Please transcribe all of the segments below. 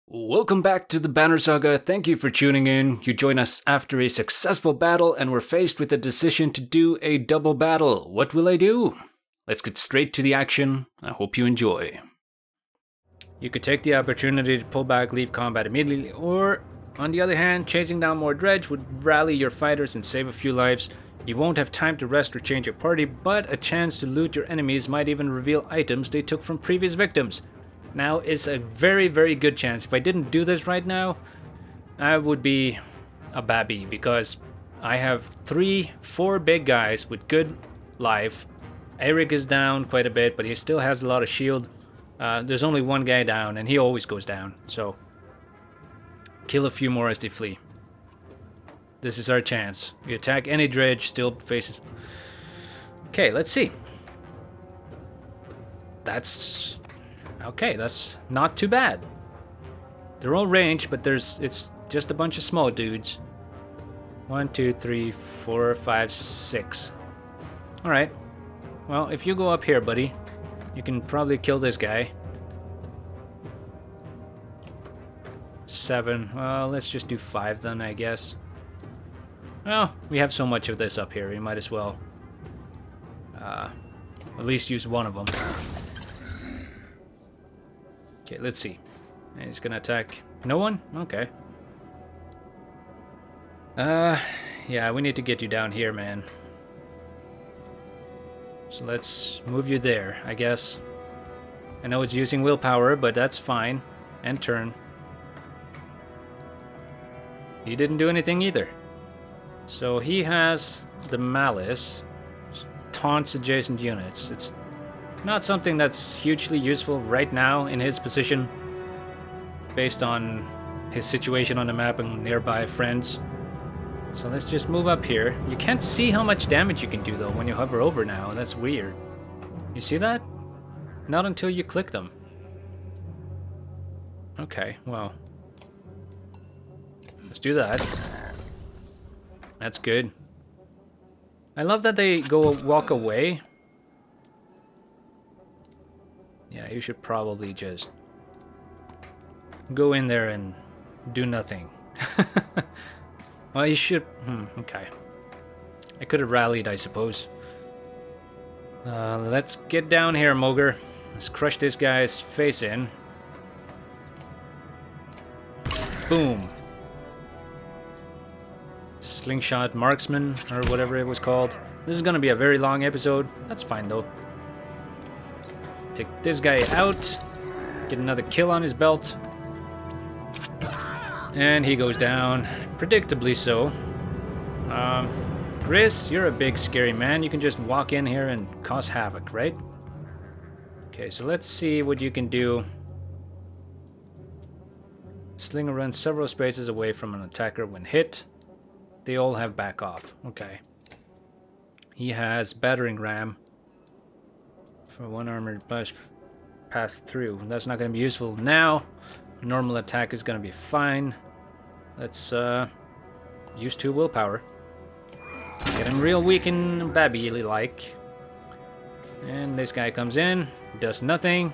Welcome back to the Banner Saga. Thank you for tuning in. You join us after a successful battle and we're faced with the decision to do a double battle. What will I do? Let's get straight to the action. I hope you enjoy. You could take the opportunity to pull back, leave combat immediately, or on the other hand, chasing down more dredge would rally your fighters and save a few lives. You won't have time to rest or change your party, but a chance to loot your enemies might even reveal items they took from previous victims. Now is a very, very good chance. If I didn't do this right now, I would be a babby because I have 4 big guys with good life. Eric is down quite a bit, but he still has a lot of shield. There's only one guy down, and he always goes down, so kill a few more as they flee. This is our chance. We attack any dredge, still faces. Okay, let's see. That's okay. That's not too bad. They're all ranged, but it's just a bunch of small dudes. 1, 2, 3, 4, 5, 6. All right. Well, if you go up here, buddy, you can probably kill this guy. 7. Well, let's just do 5 then, I guess. Well, we have so much of this up here, we might as well at least use one of them. Okay, let's see. He's gonna attack. No one? Okay. Yeah, we need to get you down here, man. So let's move you there, I guess. I know it's using willpower, but that's fine. And turn. He didn't do anything either. So he has the malice. Taunts adjacent units. It's not something that's hugely useful right now in his position, based on his situation on the map and nearby friends. So let's just move up here. You can't see how much damage you can do though when you hover over now. That's weird. You see that? Not until you click them. Okay, well. Let's do that. That's good. I love that they walk away. Yeah, you should probably just go in there and do nothing. Well, you should... okay. I could have rallied, I suppose. Let's get down here, Mogre. Let's crush this guy's face in. Boom. Slingshot marksman, or whatever it was called. This is gonna be a very long episode. That's fine, though. Take this guy out. Get another kill on his belt. And he goes down. Predictably so. Gris, you're a big scary man. You can just walk in here and cause havoc, right? Okay, so let's see what you can do. Slinger runs several spaces away from an attacker when hit. They all have back off. Okay. He has battering ram. For one armored bus pass through. That's not going to be useful now. Normal attack is going to be fine. Let's use 2 willpower. Get him real weak and babby-like. And this guy comes in, does nothing.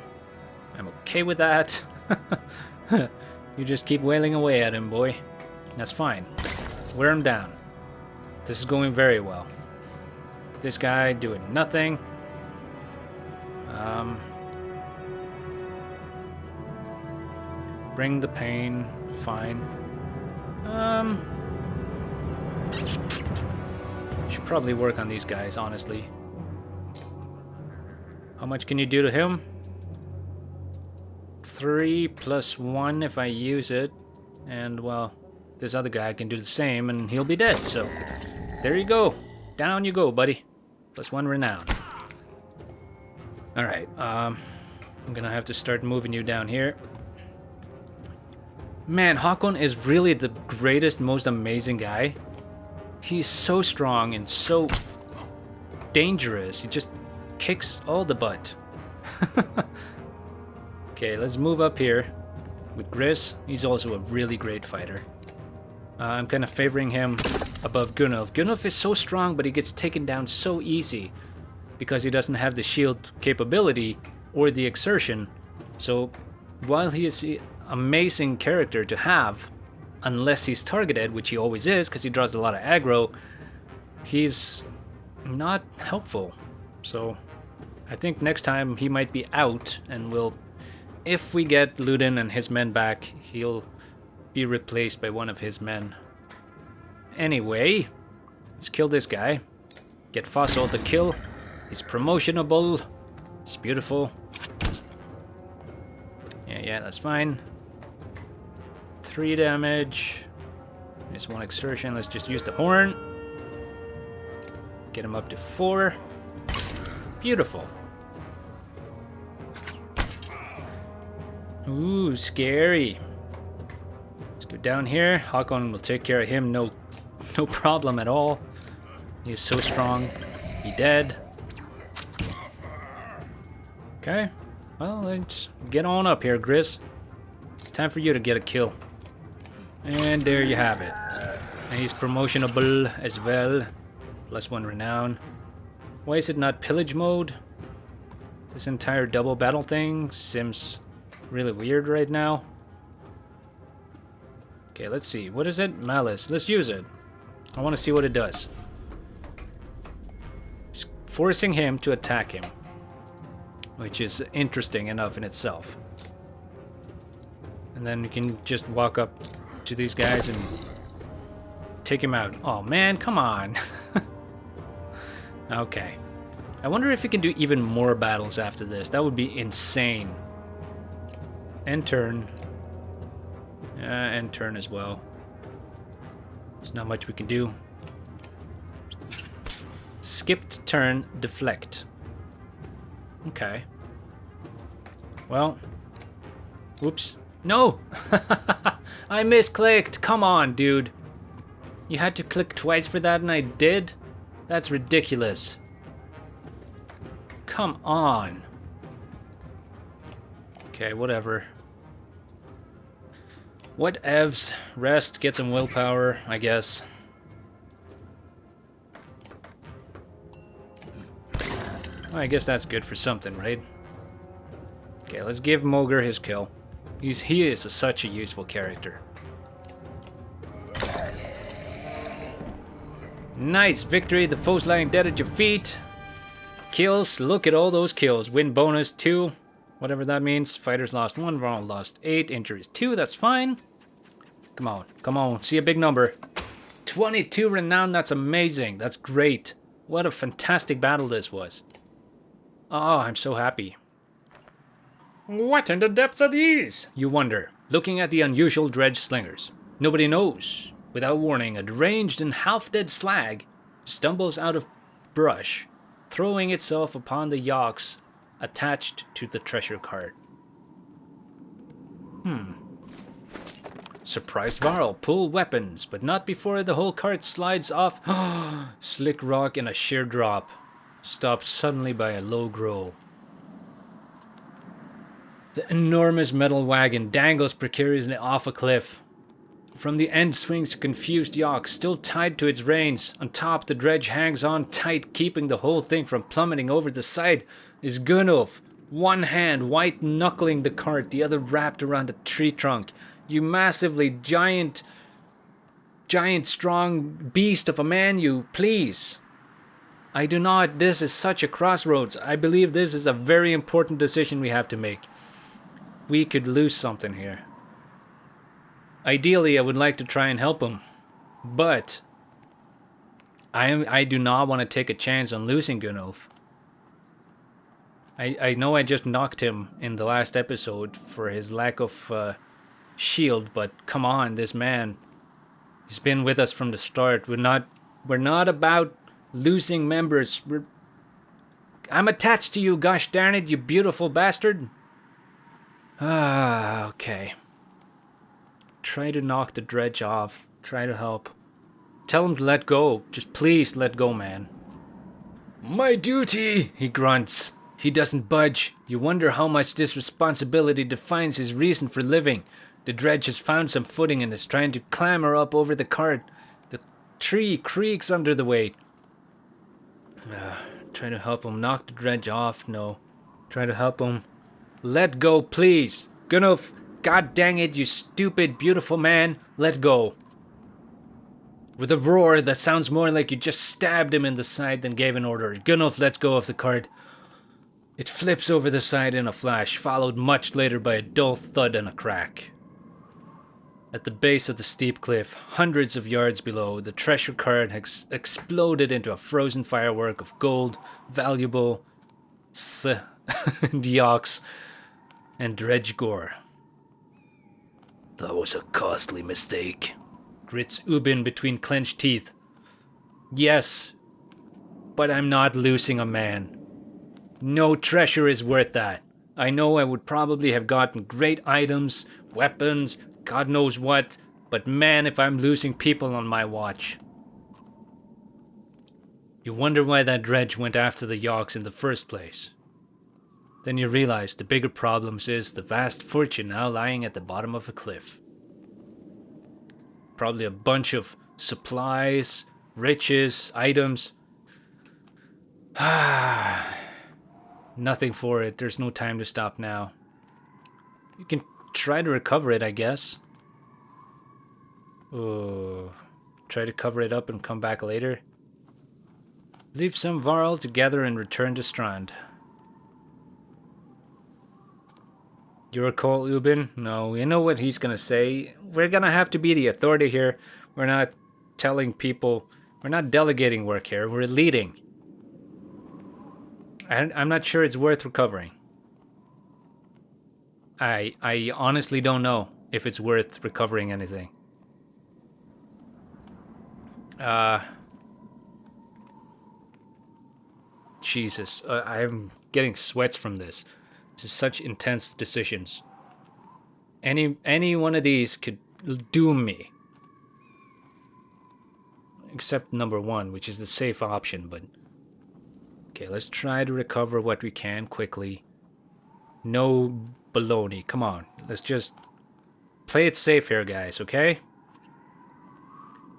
I'm okay with that. You just keep wailing away at him, boy. That's fine. Wear him down. This is going very well. This guy doing nothing. Bring the pain. Fine. Should probably work on these guys, honestly. How much can you do to him? 3 plus 1 if I use it. And, well, this other guy can do the same and he'll be dead, so there you go. Down you go, buddy. Plus 1 renown. Alright, I'm gonna have to start moving you down here. Man, Hakon is really the greatest, most amazing guy. He's so strong and so dangerous. He just kicks all the butt. Okay, let's move up here with Gris. He's also a really great fighter. I'm kind of favoring him above Gunnulf. Gunnulf is so strong, but he gets taken down so easy because he doesn't have the shield capability or the exertion. So while he is amazing character to have, unless he's targeted, which he always is because he draws a lot of aggro. He's not helpful. So I think next time he might be out, and we'll, if we get Ludin and his men back, he'll be replaced by one of his men. Anyway, let's kill this guy. Get Fossil to kill. He's promotionable. It's beautiful. Yeah, that's fine. 3 damage. There's 1 exertion. Let's just use the horn. Get him up to 4. Beautiful. Ooh, scary. Let's go down here. Hakon will take care of him. No problem at all. He's so strong. He dead. Okay. Well, let's get on up here, Grizz. It's time for you to get a kill. And there you have it. And he's promotionable as well. +1 renown. Why is it not pillage mode? This entire double battle thing seems really weird right now. Okay, let's see. What is it? Malice. Let's use it. I want to see what it does. It's forcing him to attack him, which is interesting enough in itself. And then you can just walk up to these guys and take him out. Oh man, come on. Okay. I wonder if you can do even more battles after this. That would be insane. End turn. End turn as well. There's not much we can do. Skipped turn, deflect. Okay. Well. Whoops. No! I misclicked. Come on, dude. You had to click twice for that and I did? That's ridiculous. Come on. Okay, whatever. Whatevs. Rest, get some willpower, I guess. Well, I guess that's good for something, right? Okay, let's give Mogr his kill. He is such a useful character. Nice victory. The foe's lying dead at your feet. Kills. Look at all those kills. Win bonus 2. Whatever that means. Fighters lost 1. Ronald lost 8. Injuries 2. That's fine. Come on. Come on. See a big number. 22 renown. That's amazing. That's great. What a fantastic battle this was. Oh, I'm so happy. What in the depths are these? You wonder, looking at the unusual dredge slingers. Nobody knows. Without warning, a deranged and half-dead slag stumbles out of brush, throwing itself upon the yaks attached to the treasure cart. Surprised Varl, pull weapons, but not before the whole cart slides off. Slick rock and a sheer drop, stopped suddenly by a low growl. The enormous metal wagon dangles precariously off a cliff. From the end swings a confused yak, still tied to its reins. On top, the dredge hangs on tight, keeping the whole thing from plummeting over the side, is Gunnulf. One hand white-knuckling the cart, the other wrapped around a tree trunk. You massively giant strong beast of a man, you, please. I do not. This is such a crossroads. I believe this is a very important decision we have to make. We could lose something here. Ideally, I would like to try and help him, but I do not want to take a chance on losing Gunnulf. I know I just knocked him in the last episode for his lack of shield, but come on, this man, he's been with us from the start. We're not about losing members. I'm attached to you, gosh darn it, you beautiful bastard. Okay. Try to knock the dredge off. Try to help. Tell him to let go. Just please let go, man. My duty, he grunts. He doesn't budge. You wonder how much this responsibility defines his reason for living. The dredge has found some footing and is trying to clamber up over the cart. The tree creaks under the weight. Try to help him. Knock the dredge off. No. Try to help him. Let go, please. Gunnulf, God dang it, you stupid, beautiful man. Let go. With a roar that sounds more like you just stabbed him in the side than gave an order, Gunnulf lets go of the cart. It flips over the side in a flash, followed much later by a dull thud and a crack. At the base of the steep cliff, hundreds of yards below, the treasure cart has exploded into a frozen firework of gold, valuable Diox, and dredge gore. That was a costly mistake, grits Ubin between clenched teeth. Yes, but I'm not losing a man. No treasure is worth that. I know I would probably have gotten great items, weapons, God knows what, but man, if I'm losing people on my watch. You wonder why that dredge went after the Yawks in the first place. Then you realize the bigger problems is the vast fortune now lying at the bottom of a cliff. Probably a bunch of supplies, riches, items. Nothing for it. There's no time to stop now. You can try to recover it, I guess. Try to cover it up and come back later. Leave some Varl to gather and return to Strand. You recall Ubin? No, you know what he's gonna say. We're gonna have to be the authority here. We're not telling people. We're not delegating work here. We're leading. I'm not sure it's worth recovering. I honestly don't know if it's worth recovering anything. Jesus, I'm getting sweats from this. This is such intense decisions. Any one of these could doom me. Except number one, which is the safe option, but... Okay, let's try to recover what we can quickly. No baloney, come on. Let's just play it safe here, guys, okay?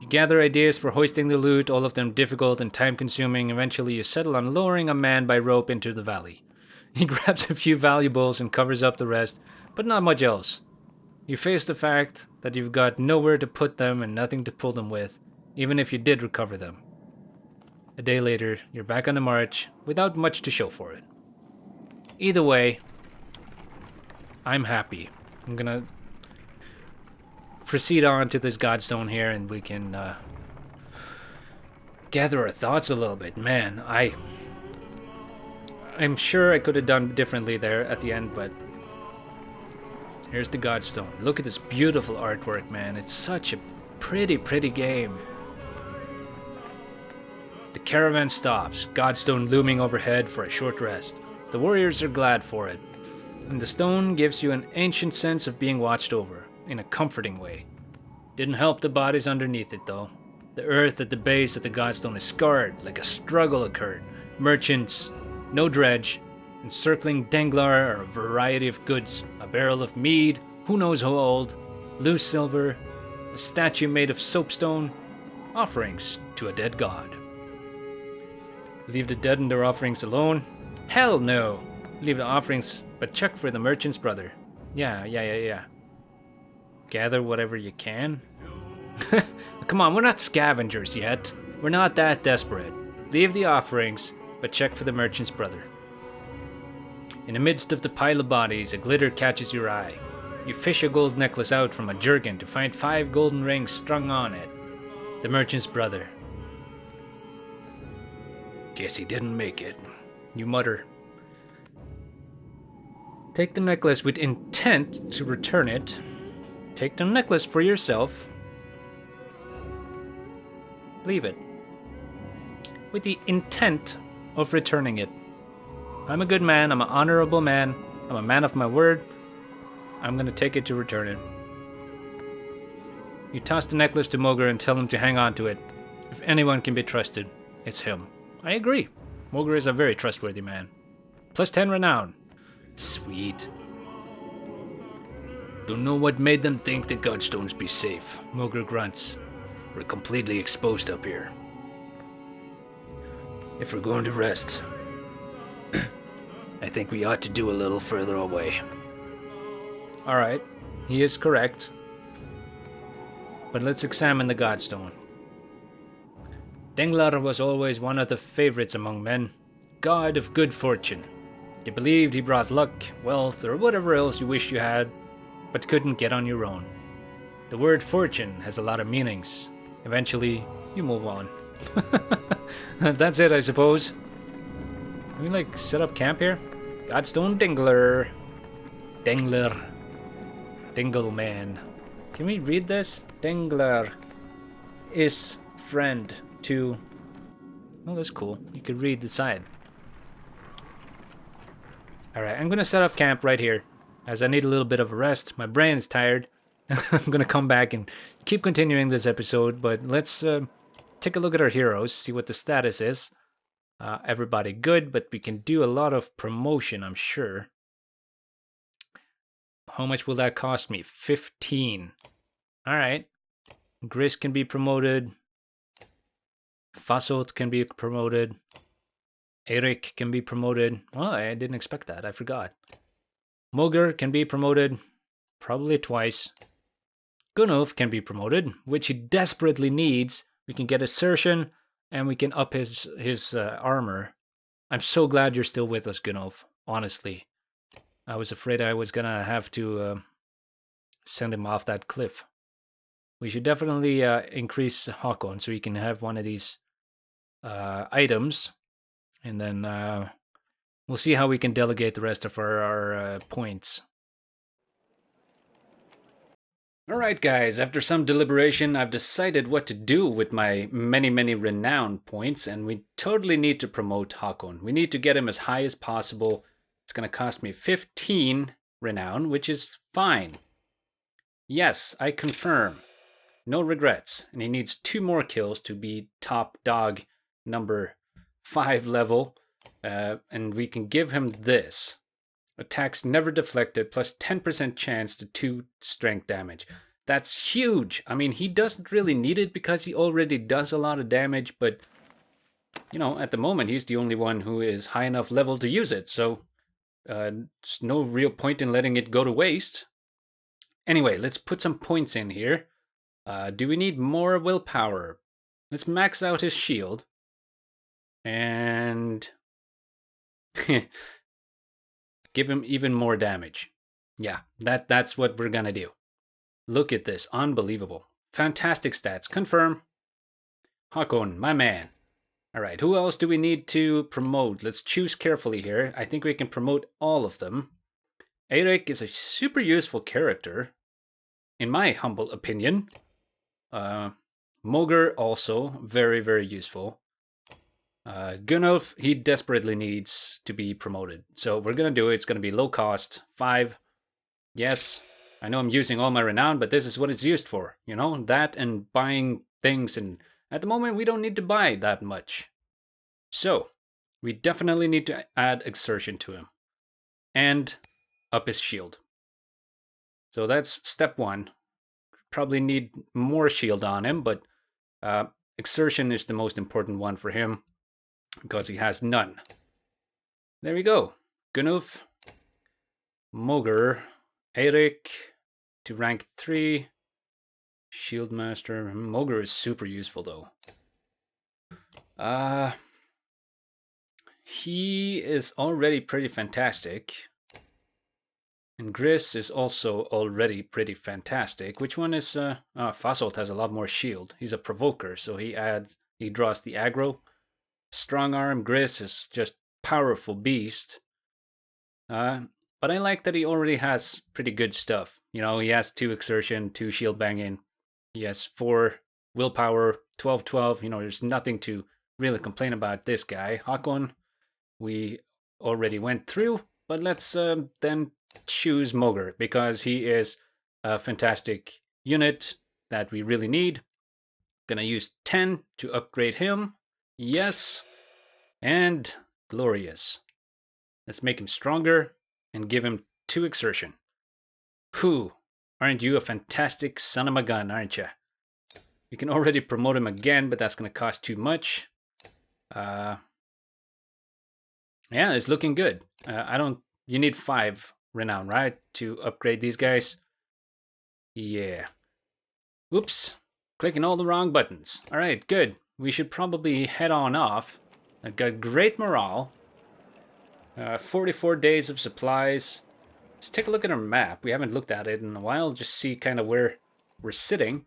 You gather ideas for hoisting the loot, all of them difficult and time-consuming. Eventually you settle on lowering a man by rope into the valley. He grabs a few valuables and covers up the rest, but not much else. You face the fact that you've got nowhere to put them and nothing to pull them with, even if you did recover them. A day later, you're back on the march, without much to show for it. Either way, I'm happy. I'm gonna proceed on to this Godstone here, and we can gather our thoughts a little bit. Man, I'm sure I could have done differently there at the end, but here's the Godstone. Look at this beautiful artwork, man. It's such a pretty, pretty game. The caravan stops, Godstone looming overhead for a short rest. The warriors are glad for it, and the stone gives you an ancient sense of being watched over, in a comforting way. Didn't help the bodies underneath it, though. The earth at the base of the Godstone is scarred, like a struggle occurred. Merchants, no dredge, encircling Denglr are a variety of goods. A barrel of mead, who knows how old, loose silver, a statue made of soapstone, offerings to a dead god. Leave the dead and their offerings alone? Hell no! Leave the offerings, but check for the merchant's brother. Yeah. Gather whatever you can? Come on, we're not scavengers yet. We're not that desperate. Leave the offerings, but check for the merchant's brother. In the midst of the pile of bodies, a glitter catches your eye. You fish a gold necklace out from a jerkin to find 5 golden rings strung on it. The merchant's brother. Guess he didn't make it, you mutter. Take the necklace with intent to return it. Take the necklace for yourself. Leave it. With the intent of returning it. I'm a good man, I'm an honorable man, I'm a man of my word. I'm gonna take it to return it. You toss the necklace to Mogr and tell him to hang on to it. If anyone can be trusted, it's him. I agree. Mogr is a very trustworthy man. Plus 10 renown. Sweet. Don't know what made them think the Godstones be safe, Mogr grunts. We're completely exposed up here. If we're going to rest, I think we ought to do a little further away. Alright. He is correct. But let's examine the Godstone. Denglr was always one of the favorites among men, god of good fortune. They believed he brought luck, wealth, or whatever else you wished you had, but couldn't get on your own. The word fortune has a lot of meanings. Eventually, you move on. That's it, I suppose. Can we, like, set up camp here? Godstone Denglr. Denglr. Dingleman. Can we read this? Denglr is friend to... Oh, that's cool. You could read the side. Alright, I'm gonna set up camp right here, as I need a little bit of a rest. My brain is tired. I'm gonna come back and keep continuing this episode, but let's take a look at our heroes, see what the status is. Everybody good, but we can do a lot of promotion, I'm sure. How much will that cost me? 15. Alright. Gris can be promoted. Fasolt can be promoted. Erik can be promoted. Oh, I didn't expect that. I forgot. Moger can be promoted. Probably twice. Gunnulf can be promoted, which he desperately needs. We can get assertion, and we can up his armor. I'm so glad you're still with us, Gunnulf. Honestly. I was afraid I was gonna have to send him off that cliff. We should definitely increase Hakon so he can have one of these items. And then we'll see how we can delegate the rest of our points. Alright guys, after some deliberation, I've decided what to do with my many renown points, and we totally need to promote Hakon. We need to get him as high as possible. It's going to cost me 15 renown, which is fine. Yes, I confirm. No regrets. And he needs 2 more kills to be top dog number 5 level. And we can give him this. Attacks never deflected, plus 10% chance to 2 strength damage. That's huge. I mean, he doesn't really need it because he already does a lot of damage, but, you know, at the moment, he's the only one who is high enough level to use it, so there's no real point in letting it go to waste. Anyway, let's put some points in here. Do we need more willpower? Let's max out his shield. And... give him even more damage. Yeah, that's what we're gonna do. Look at this. Unbelievable. Fantastic stats. Confirm. Hakon, my man. Alright, who else do we need to promote? Let's choose carefully here. I think we can promote all of them. Erik is a super useful character, in my humble opinion. Moger also very useful. Gunnulf, he desperately needs to be promoted. So we're going to do it. It's going to be low cost. 5. Yes, I know I'm using all my renown, but this is what it's used for. You know, that and buying things. And at the moment, we don't need to buy that much. So, we definitely need to add exertion to him. And up his shield. So that's step 1. Probably need more shield on him, but exertion is the most important one for him. Because he has none. There we go. Gunnulf, Moger, Erik to rank 3. Shieldmaster. Moger is super useful though. He is already pretty fantastic. And Gris is also already pretty fantastic. Which one is Fasolt has a lot more shield. He's a provoker, so he draws the aggro. Strong arm. Gris is just powerful beast. But I like that he already has pretty good stuff. You know, he has 2 exertion, 2 shield banging. He has 4 willpower, 12. You know, there's nothing to really complain about this guy. Hakon, we already went through. But let's then choose Moger because he is a fantastic unit that we really need. Gonna use 10 to upgrade him. Yes. And glorious. Let's make him stronger and give him 2 exertion. Whew. Aren't you a fantastic son of a gun, aren't you? We can already promote him again, but that's going to cost too much. Yeah, it's looking good. You need 5 renown, right? To upgrade these guys. Yeah. Oops. Clicking all the wrong buttons. Alright, good. We should probably head on off. I've got great morale. 44 days of supplies. Let's take a look at our map. We haven't looked at it in a while. Just see kind of where we're sitting.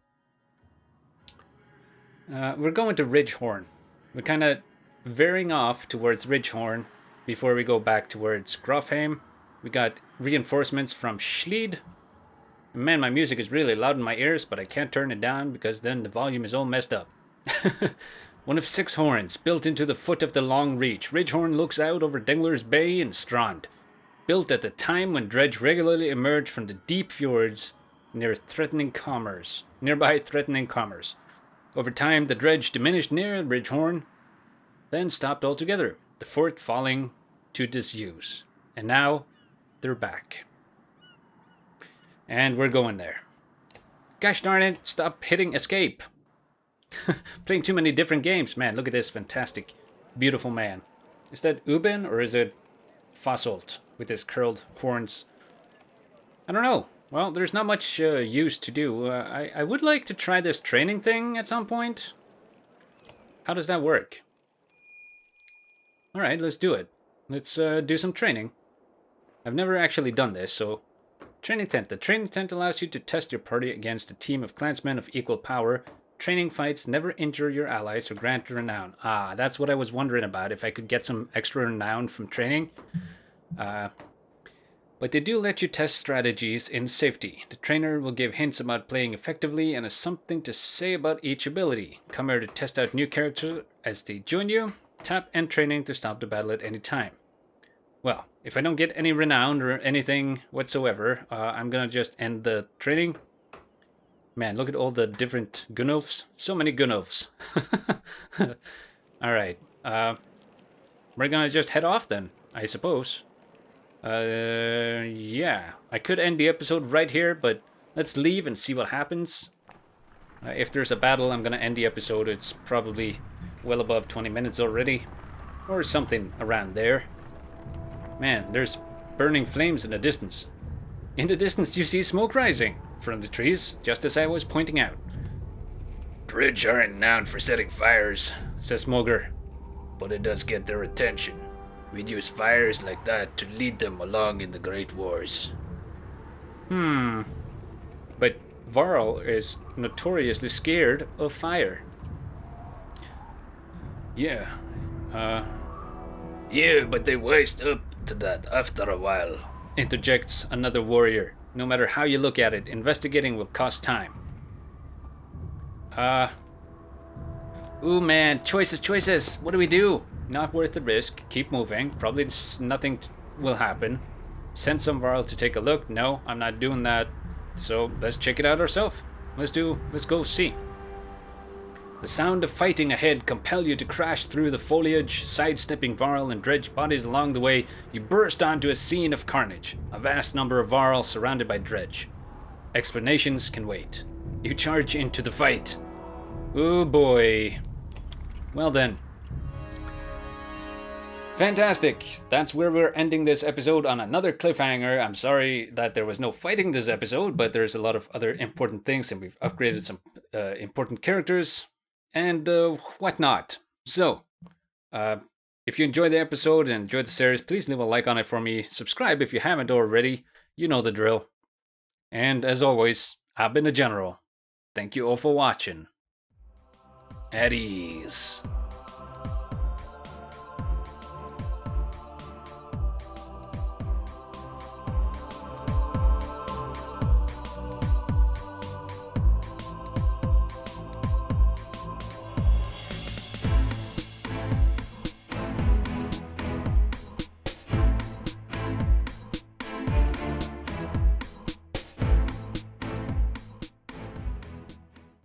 We're going to Ridgehorn. We're kind of veering off towards Ridgehorn before we go back towards Grofheim. We got reinforcements from Schlied. Man, my music is really loud in my ears, but I can't turn it down because then the volume is all messed up. One of 6 horns, built into the foot of the Long Reach. Ridgehorn looks out over Denglr's Bay and Strand. Built at the time when dredge regularly emerged from the deep fjords nearby threatening commerce. Over time, the dredge diminished near Ridgehorn, then stopped altogether, the fort falling to disuse. And now, they're back. And we're going there. Gosh darn it, stop hitting escape. Playing too many different games. Man, look at this fantastic, beautiful man. Is that Uben or is it Fasolt with his curled horns? I don't know. Well, there's not much use to do. I would like to try this training thing at some point. How does that work? Alright, let's do it. Let's do some training. I've never actually done this, so... Training tent. The training tent allows you to test your party against a team of clansmen of equal power. Training fights never injure your allies or grant renown. Ah, that's what I was wondering about, if I could get some extra renown from training. But they do let you test strategies in safety. The trainer will give hints about playing effectively and has something to say about each ability. Come here to test out new characters as they join you. Tap end training to stop the battle at any time. Well, if I don't get any renown or anything whatsoever, I'm gonna just end the training. Man, look at all the different Gunnulfs. So many Gunnulfs. Alright. We're gonna just head off then, I suppose. Yeah. I could end the episode right here, but let's leave and see what happens. If there's a battle, I'm gonna end the episode. It's probably well above 20 minutes already. Or something around there. Man, there's burning flames in the distance. In the distance, you see smoke rising from the trees, just as I was pointing out. Dredge aren't known for setting fires, says Smoger, but it does get their attention. We'd use fires like that to lead them along in the Great Wars. But Varl is notoriously scared of fire. Yeah, but they wised up to that after a while, interjects another warrior. No matter how you look at it, investigating will cost time. Ooh man, choices. What do we do? Not worth the risk. Keep moving. Probably nothing will happen. Send some Varl to take a look. No, I'm not doing that. So let's check it out ourselves. Let's go see. The sound of fighting ahead compel you to crash through the foliage, sidestepping Varl and dredge bodies along the way. You burst onto a scene of carnage. A vast number of Varl surrounded by dredge. Explanations can wait. You charge into the fight. Oh boy. Well then. Fantastic. That's where we're ending this episode, on another cliffhanger. I'm sorry that there was no fighting this episode, but there's a lot of other important things, and we've upgraded some important characters and whatnot. So, if you enjoyed the episode and enjoyed the series, please leave a like on it for me. Subscribe if you haven't already. You know the drill. And as always, I've been the General. Thank you all for watching. At ease.